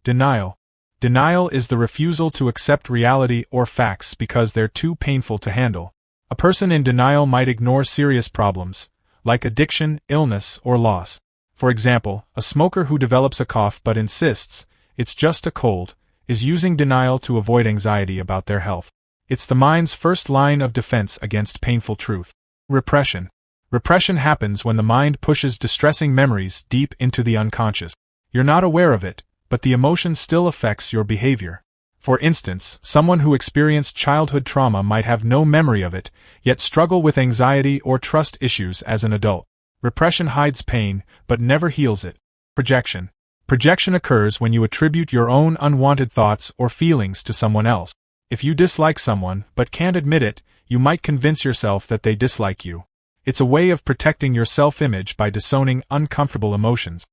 Denial. Denial is the refusal to accept reality or facts because they're too painful to handle. A person in denial might ignore serious problems, like addiction, illness, or loss. For example, a smoker who develops a cough but insists it's just a cold is using denial to avoid anxiety about their health. It's the mind's first line of defense against painful truth. Repression. Repression happens when the mind pushes distressing memories deep into the unconscious. You're not aware of it, but the emotion still affects your behavior. For instance, someone who experienced childhood trauma might have no memory of it, yet struggle with anxiety or trust issues as an adult. Repression hides pain, but never heals it. Projection. Projection occurs when you attribute your own unwanted thoughts or feelings to someone else. If you dislike someone but can't admit it, you might convince yourself that they dislike you. It's a way of protecting your self-image by disowning uncomfortable emotions.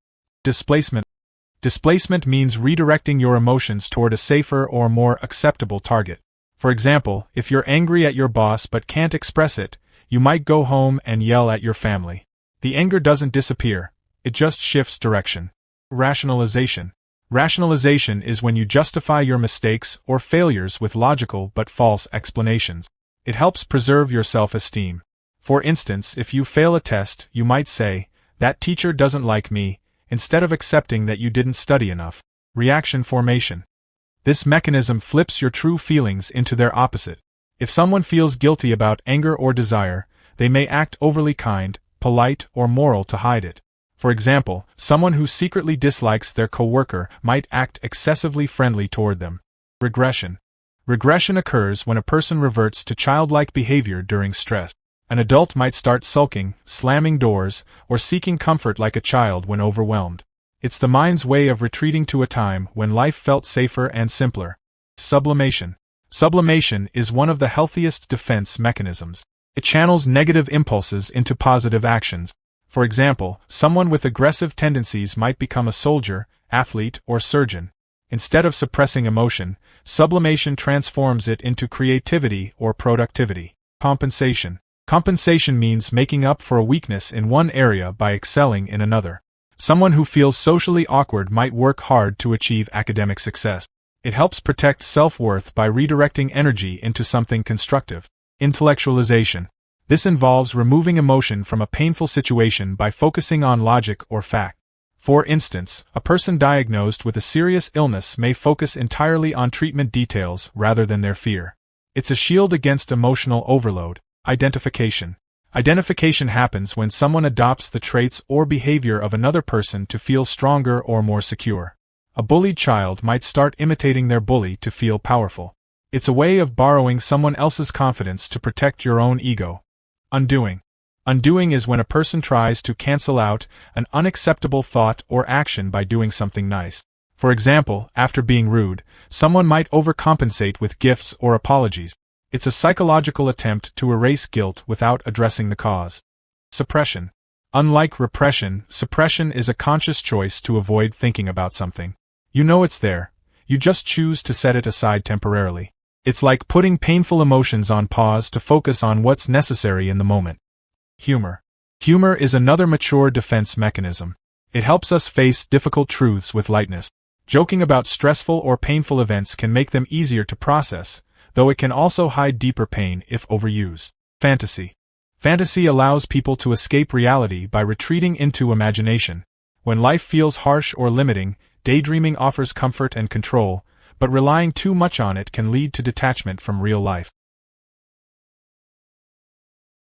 Displacement. Displacement means redirecting your emotions toward a safer or more acceptable target. For example, if you're angry at your boss but can't express it, you might go home and yell at your family. The anger doesn't disappear, it just shifts direction. Rationalization. Rationalization is when you justify your mistakes or failures with logical but false explanations. It helps preserve your self-esteem. For instance, if you fail a test, you might say, "That teacher doesn't like me," instead of accepting that you didn't study enough. Reaction formation. This mechanism flips your true feelings into their opposite. If someone feels guilty about anger or desire, they may act overly kind, polite, or moral to hide it. For example, someone who secretly dislikes their coworker might act excessively friendly toward them. Regression. Regression occurs when a person reverts to childlike behavior during stress. An adult might start sulking, slamming doors, or seeking comfort like a child when overwhelmed. It's the mind's way of retreating to a time when life felt safer and simpler. Sublimation. Sublimation is one of the healthiest defense mechanisms. It channels negative impulses into positive actions. For example, someone with aggressive tendencies might become a soldier, athlete, or surgeon. Instead of suppressing emotion, sublimation transforms it into creativity or productivity. Compensation. Compensation means making up for a weakness in one area by excelling in another. Someone who feels socially awkward might work hard to achieve academic success. It helps protect self-worth by redirecting energy into something constructive. Intellectualization. This involves removing emotion from a painful situation by focusing on logic or fact. For instance, a person diagnosed with a serious illness may focus entirely on treatment details rather than their fear. It's a shield against emotional overload. Identification. Identification happens when someone adopts the traits or behavior of another person to feel stronger or more secure. A bullied child might start imitating their bully to feel powerful. It's a way of borrowing someone else's confidence to protect your own ego. Undoing. Undoing is when a person tries to cancel out an unacceptable thought or action by doing something nice. For example, after being rude, someone might overcompensate with gifts or apologies. It's a psychological attempt to erase guilt without addressing the cause. Suppression. Unlike repression, suppression is a conscious choice to avoid thinking about something. You know it's there, you just choose to set it aside temporarily. It's like putting painful emotions on pause to focus on what's necessary in the moment. Humor. Humor is another mature defense mechanism. It helps us face difficult truths with lightness. Joking about stressful or painful events can make them easier to process, though it can also hide deeper pain if overused. Fantasy. Fantasy allows people to escape reality by retreating into imagination. When life feels harsh or limiting, daydreaming offers comfort and control, but relying too much on it can lead to detachment from real life.